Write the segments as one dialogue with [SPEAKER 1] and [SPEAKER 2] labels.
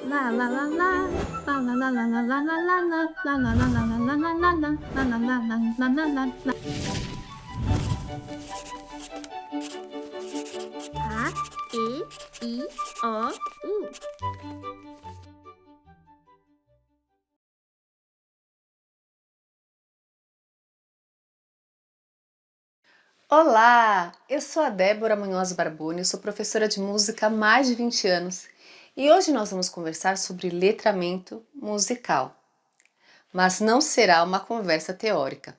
[SPEAKER 1] La la la la, la la la la la la la la la, la la la la la la la la la, la la la la la la la. A, E, I, O, U.
[SPEAKER 2] Olá, eu sou a Débora Munhoz Barbuni, sou professora de música há mais de 20 anos e hoje nós vamos conversar sobre letramento musical. Mas não será uma conversa teórica.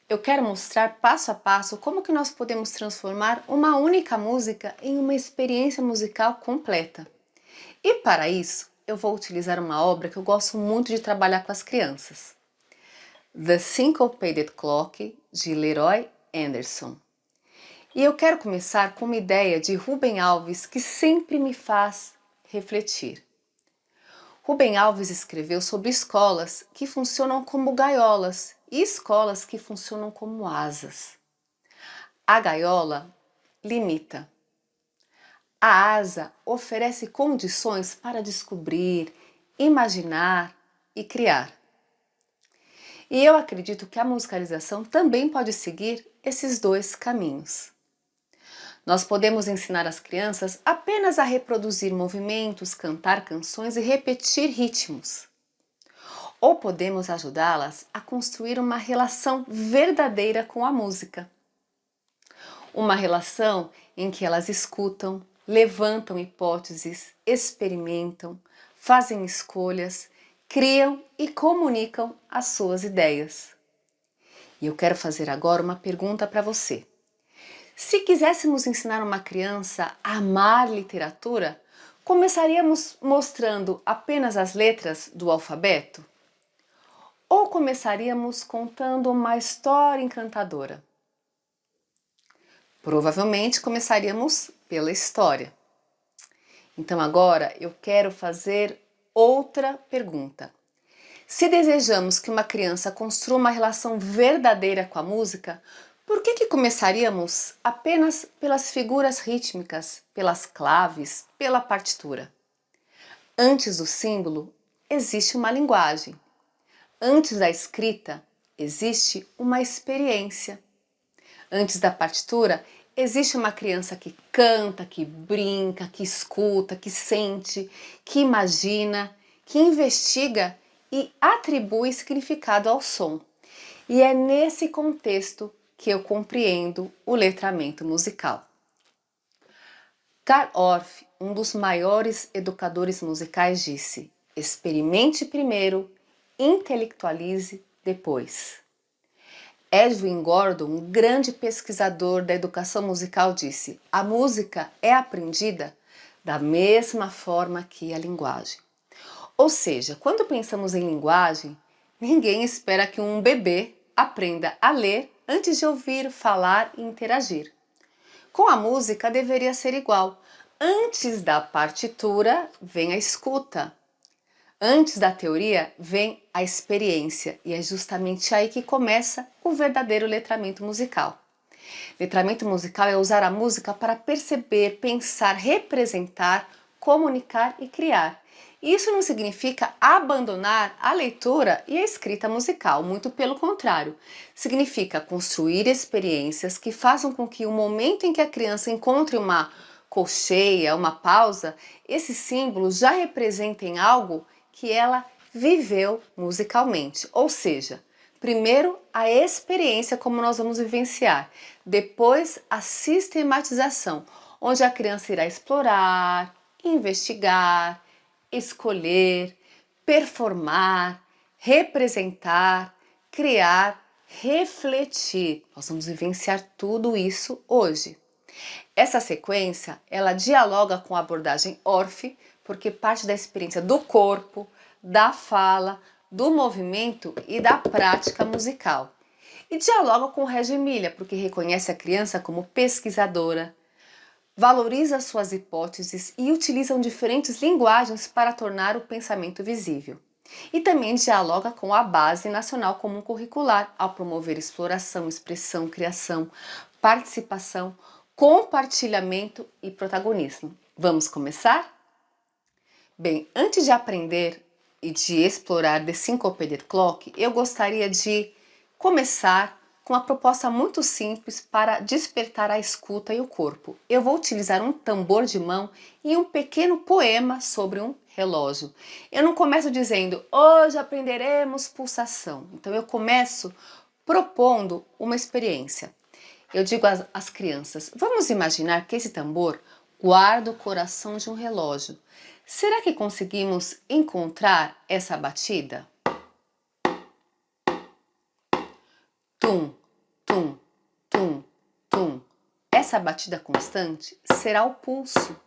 [SPEAKER 2] Eu quero mostrar passo a passo como que nós podemos transformar uma única música em uma experiência musical completa. E para isso, eu vou utilizar uma obra que eu gosto muito de trabalhar com as crianças. The Syncopated Clock, de Leroy Anderson. E eu quero começar com uma ideia de Rubem Alves que sempre me faz refletir. Rubem Alves escreveu sobre escolas que funcionam como gaiolas e escolas que funcionam como asas. A gaiola limita. A asa oferece condições para descobrir, imaginar e criar. E eu acredito que a musicalização também pode seguir esses dois caminhos. Nós podemos ensinar as crianças apenas a reproduzir movimentos, cantar canções e repetir ritmos. Ou podemos ajudá-las a construir uma relação verdadeira com a música. Uma relação em que elas escutam, levantam hipóteses, experimentam, fazem escolhas, criam e comunicam as suas ideias. E eu quero fazer agora uma pergunta para você. Se quiséssemos ensinar uma criança a amar literatura, começaríamos mostrando apenas as letras do alfabeto? Ou começaríamos contando uma história encantadora? Provavelmente começaríamos pela história. Então agora eu quero fazer outra pergunta. Se desejamos que uma criança construa uma relação verdadeira com a música, por que começaríamos apenas pelas figuras rítmicas, pelas claves, pela partitura? Antes do símbolo, existe uma linguagem. Antes da escrita, existe uma experiência. Antes da partitura, existe uma criança que canta, que brinca, que escuta, que sente, que imagina, que investiga e atribui significado ao som. E é nesse contexto que eu compreendo o letramento musical. Carl Orff, um dos maiores educadores musicais, disse: experimente primeiro, intelectualize depois. Edwin Gordon, um grande pesquisador da educação musical, disse: a música é aprendida da mesma forma que a linguagem. Ou seja, quando pensamos em linguagem, ninguém espera que um bebê aprenda a ler antes de ouvir, falar e interagir. Com a música deveria ser igual. Antes da partitura vem a escuta. Antes da teoria vem a experiência, e é justamente aí que começa o verdadeiro letramento musical. Letramento musical é usar a música para perceber, pensar, representar, comunicar e criar. Isso não significa abandonar a leitura e a escrita musical, muito pelo contrário. Significa construir experiências que façam com que o momento em que a criança encontre uma colcheia, uma pausa, esses símbolos já representem algo que ela viveu musicalmente. Ou seja, primeiro a experiência como nós vamos vivenciar, depois a sistematização, onde a criança irá explorar, investigar, escolher, performar, representar, criar, refletir. Nós vamos vivenciar tudo isso hoje. Essa sequência, ela dialoga com a abordagem Orff, porque parte da experiência do corpo, da fala, do movimento e da prática musical. E dialoga com Reggio Emilia, porque reconhece a criança como pesquisadora, valoriza suas hipóteses e utilizam diferentes linguagens para tornar o pensamento visível. E também dialoga com a Base Nacional Comum Curricular, ao promover exploração, expressão, criação, participação, compartilhamento e protagonismo. Vamos começar? Bem, antes de aprender e de explorar The Syncopated Clock, eu gostaria de começar com uma proposta muito simples para despertar a escuta e o corpo. Eu vou utilizar um tambor de mão e um pequeno poema sobre um relógio. Eu não começo dizendo, hoje aprenderemos pulsação. Então eu começo propondo uma experiência. Eu digo às crianças, vamos imaginar que esse tambor guarda o coração de um relógio. Será que conseguimos encontrar essa batida? Tum, tum, tum, tum. Essa batida constante será o pulso.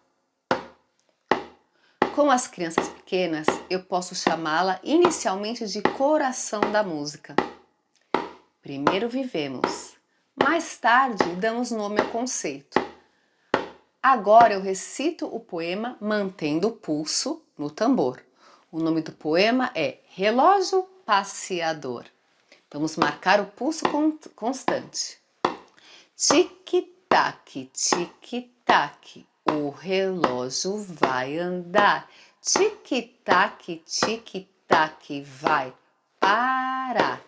[SPEAKER 2] Com as crianças pequenas, eu posso chamá-la inicialmente de coração da música. Primeiro vivemos, mais tarde damos nome ao conceito. Agora eu recito o poema mantendo o pulso no tambor. O nome do poema é Relógio Passeador. Vamos marcar o pulso constante. Tic-tac, tic-tac, o relógio vai andar. Tic-tac, tic-tac, vai parar.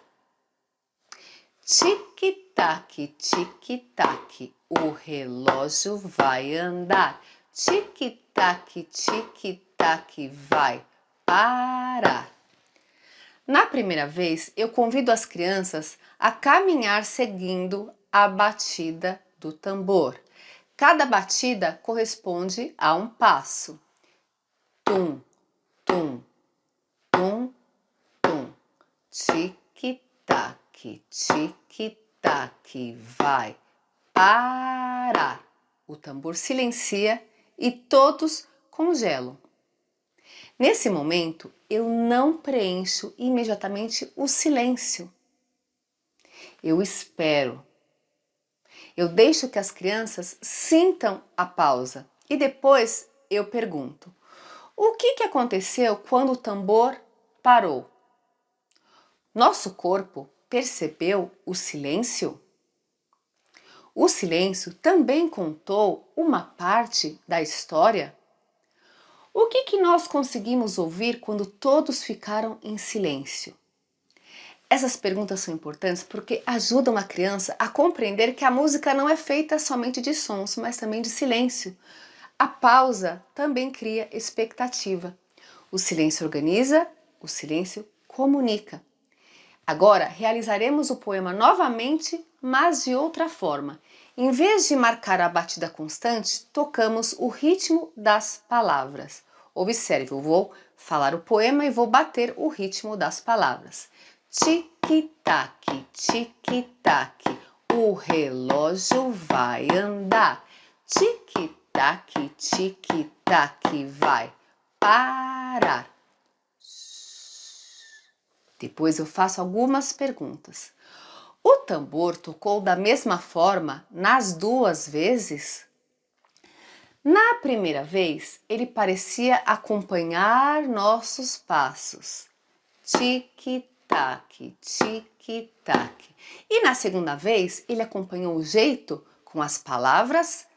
[SPEAKER 2] Tic-tac, tic-tac, o relógio vai andar. Tic-tac, tic-tac, vai parar. Na primeira vez, eu convido as crianças a caminhar seguindo a batida do tambor. Cada batida corresponde a um passo. Tum, tum, tum, tum. Tic-tac, tic-tac, vai parar. O tambor silencia e todos congelam. Nesse momento, eu não preencho imediatamente o silêncio. Eu espero. Eu deixo que as crianças sintam a pausa e depois eu pergunto: o que aconteceu quando o tambor parou? Nosso corpo percebeu o silêncio? O silêncio também contou uma parte da história? O que nós conseguimos ouvir quando todos ficaram em silêncio? Essas perguntas são importantes porque ajudam a criança a compreender que a música não é feita somente de sons, mas também de silêncio. A pausa também cria expectativa. O silêncio organiza, o silêncio comunica. Agora realizaremos o poema novamente, mas de outra forma. Em vez de marcar a batida constante, tocamos o ritmo das palavras. Observe, eu vou falar o poema e vou bater o ritmo das palavras. Tic-tac, tic-tac, o relógio vai andar. Tic-tac, tic-tac, vai parar. Depois eu faço algumas perguntas. O tambor tocou da mesma forma nas duas vezes? Na primeira vez, ele parecia acompanhar nossos passos. Tic-tac, tic-tac. E na segunda vez, ele acompanhou o jeito com as palavras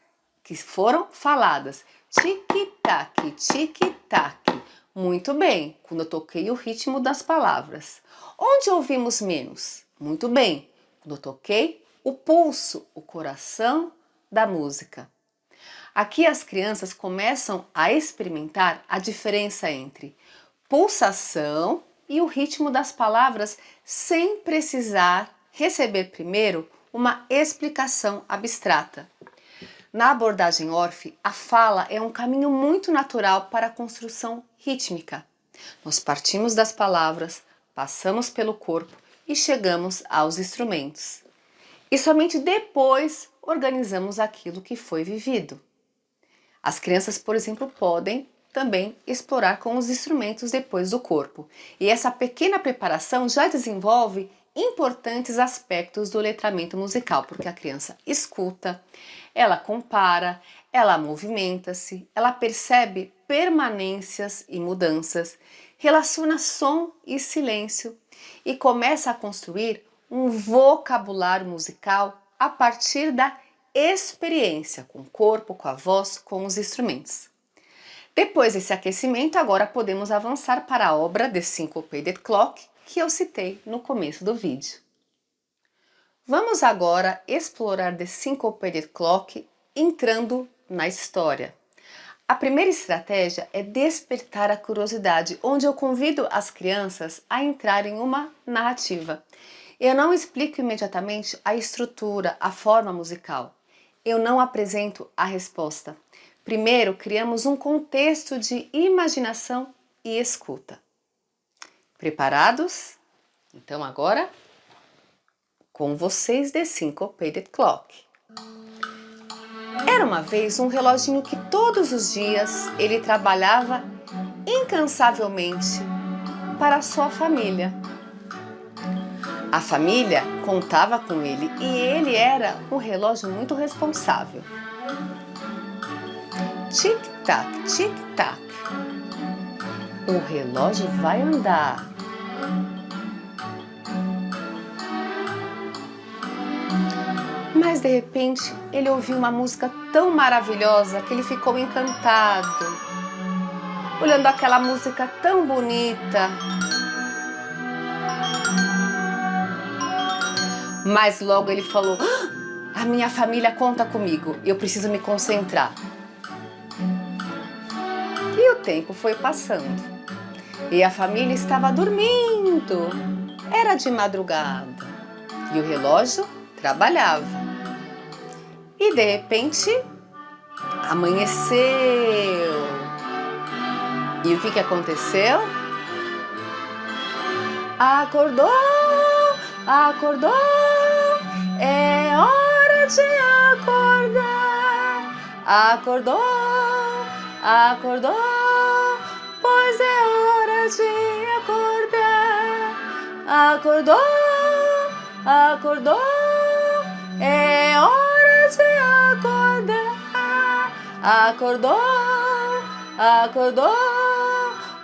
[SPEAKER 2] que foram faladas. Tic-tac, tic-tac. Muito bem, quando eu toquei o ritmo das palavras. Onde ouvimos menos? Muito bem, quando eu toquei o pulso, o coração da música. Aqui as crianças começam a experimentar a diferença entre pulsação e o ritmo das palavras sem precisar receber primeiro uma explicação abstrata. Na abordagem Orff, a fala é um caminho muito natural para a construção rítmica. Nós partimos das palavras, passamos pelo corpo e chegamos aos instrumentos. E somente depois organizamos aquilo que foi vivido. As crianças, por exemplo, podem também explorar com os instrumentos depois do corpo. E essa pequena preparação já desenvolve importantes aspectos do letramento musical, porque a criança escuta, ela compara, ela movimenta-se, ela percebe permanências e mudanças, relaciona som e silêncio e começa a construir um vocabulário musical a partir da experiência com o corpo, com a voz, com os instrumentos. Depois desse aquecimento, agora podemos avançar para a obra The Syncopated Clock, que eu citei no começo do vídeo. Vamos agora explorar The Syncopated Clock entrando na história. A primeira estratégia é despertar a curiosidade, onde eu convido as crianças a entrar em uma narrativa. Eu não explico imediatamente a estrutura, a forma musical. Eu não apresento a resposta. Primeiro, criamos um contexto de imaginação e escuta. Preparados? Então agora, com vocês, The Syncopated Clock. Era uma vez um reloginho que todos os dias ele trabalhava incansavelmente para sua família. A família contava com ele e ele era um relógio muito responsável. Tic-tac, tic-tac. O relógio vai andar. Mas de repente ele ouviu uma música tão maravilhosa que ele ficou encantado, olhando aquela música tão bonita. Mas logo ele falou: "Ah, a minha família conta comigo, eu preciso me concentrar." E o tempo foi passando e a família estava dormindo. Era de madrugada e o relógio trabalhava. E de repente, amanheceu. E o que aconteceu? Acordou, acordou, é hora de acordar. Acordou, acordou, pois é hora de acordar. Acordou, acordou, é hora de acordar. Acordou, acordou,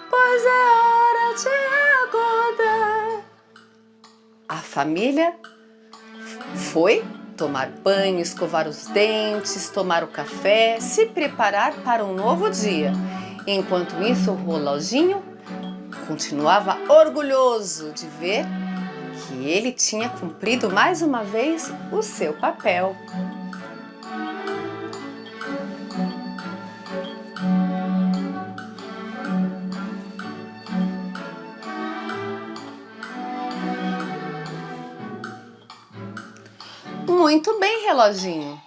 [SPEAKER 2] pois é hora de acordar. A família foi tomar banho, escovar os dentes, tomar o café, se preparar para um novo dia. Enquanto isso, o reloginho continuava orgulhoso de ver que ele tinha cumprido mais uma vez o seu papel. Muito bem, reloginho.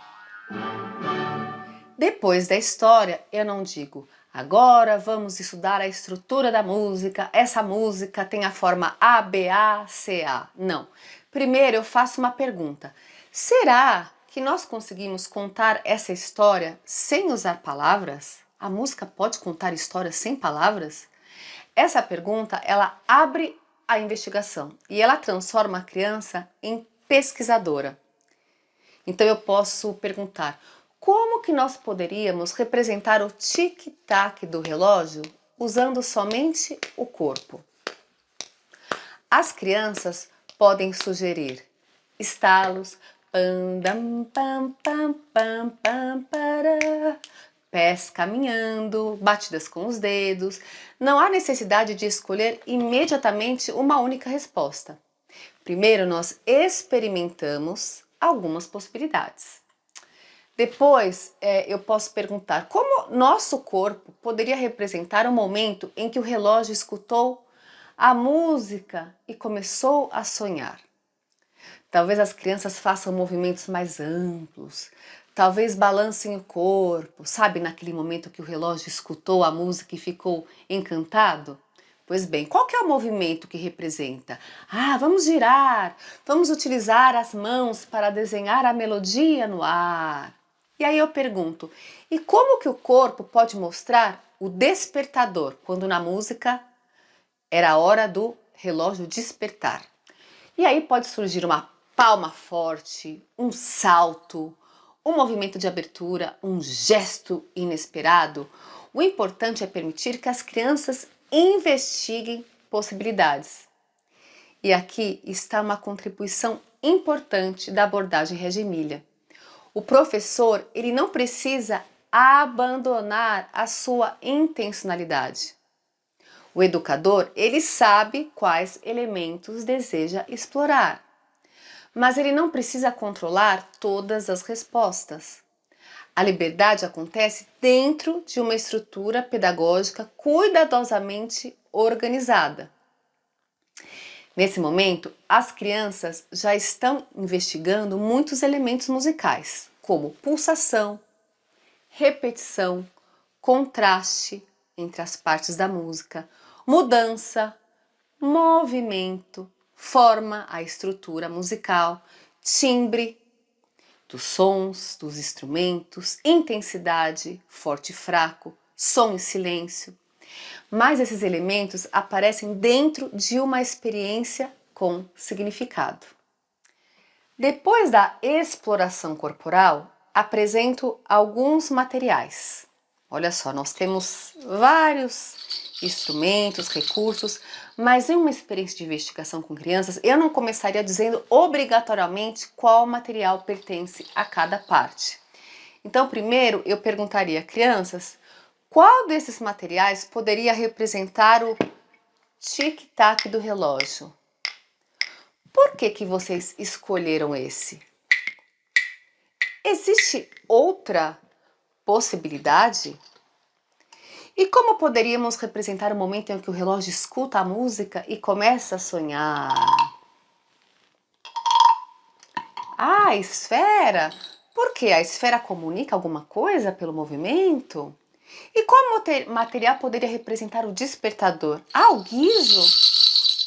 [SPEAKER 2] Depois da história, eu não digo: agora vamos estudar a estrutura da música, essa música tem a forma A, B, A, C, A. Não. Primeiro eu faço uma pergunta: será que nós conseguimos contar essa história sem usar palavras? A música pode contar histórias sem palavras? Essa pergunta, ela abre a investigação e ela transforma a criança em pesquisadora. Então eu posso perguntar: como que nós poderíamos representar o tic-tac do relógio usando somente o corpo? As crianças podem sugerir estalos, pam, dam, pam, pam, pam, pam, para, pés caminhando, batidas com os dedos. Não há necessidade de escolher imediatamente uma única resposta. Primeiro nós experimentamos algumas possibilidades. Depois, eu posso perguntar como nosso corpo poderia representar o momento em que o relógio escutou a música e começou a sonhar. Talvez as crianças façam movimentos mais amplos, talvez balancem o corpo, sabe, naquele momento que o relógio escutou a música e ficou encantado? Pois bem, qual que é o movimento que representa? Ah, vamos girar, vamos utilizar as mãos para desenhar a melodia no ar. E aí eu pergunto, e como que o corpo pode mostrar o despertador, quando na música era a hora do relógio despertar? E aí pode surgir uma palma forte, um salto, um movimento de abertura, um gesto inesperado. O importante é permitir que as crianças investiguem possibilidades. E aqui está uma contribuição importante da abordagem Reggio Emilia. O professor, ele não precisa abandonar a sua intencionalidade. O educador, ele sabe quais elementos deseja explorar, mas ele não precisa controlar todas as respostas. A liberdade acontece dentro de uma estrutura pedagógica cuidadosamente organizada. Nesse momento, as crianças já estão investigando muitos elementos musicais, como pulsação, repetição, contraste entre as partes da música, mudança, movimento, forma a estrutura musical, timbre dos sons, dos instrumentos, intensidade, forte e fraco, som e silêncio. Mas esses elementos aparecem dentro de uma experiência com significado. Depois da exploração corporal, apresento alguns materiais. Olha só, nós temos vários instrumentos, recursos, mas em uma experiência de investigação com crianças, eu não começaria dizendo obrigatoriamente qual material pertence a cada parte. Então, primeiro eu perguntaria, crianças, qual desses materiais poderia representar o tic-tac do relógio? Por que vocês escolheram esse? Existe outra possibilidade? E como poderíamos representar o momento em que o relógio escuta a música e começa a sonhar? A esfera? Por quê? A esfera comunica alguma coisa pelo movimento? E qual material poderia representar o despertador? O guizo?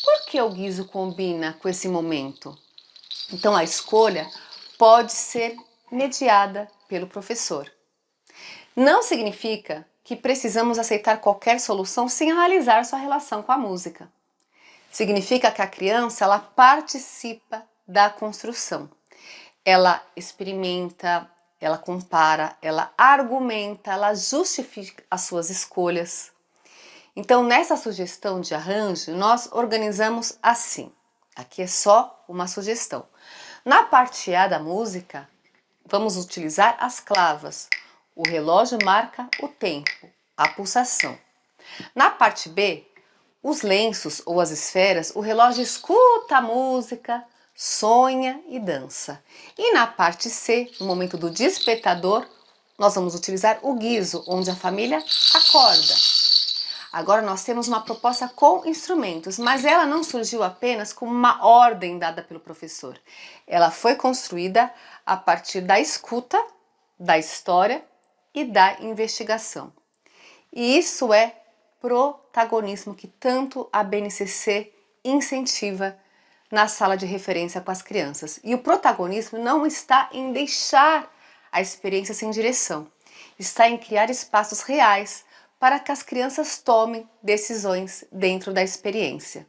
[SPEAKER 2] Por que o guizo combina com esse momento? Então a escolha pode ser mediada pelo professor. Não significa que precisamos aceitar qualquer solução sem analisar sua relação com a música. Significa que a criança ela participa da construção. Ela experimenta, ela compara, ela argumenta, ela justifica as suas escolhas. Então, nessa sugestão de arranjo, nós organizamos assim. Aqui é só uma sugestão. Na parte A da música, vamos utilizar as clavas. O relógio marca o tempo, a pulsação. Na parte B, os lenços ou as esferas, o relógio escuta a música, sonha e dança. E na parte C, no momento do despertador, nós vamos utilizar o guizo, onde a família acorda. Agora nós temos uma proposta com instrumentos, mas ela não surgiu apenas como uma ordem dada pelo professor. Ela foi construída a partir da escuta, da história e da investigação. E isso é protagonismo que tanto a BNCC incentiva na sala de referência com as crianças. E o protagonismo não está em deixar a experiência sem direção, está em criar espaços reais para que as crianças tomem decisões dentro da experiência.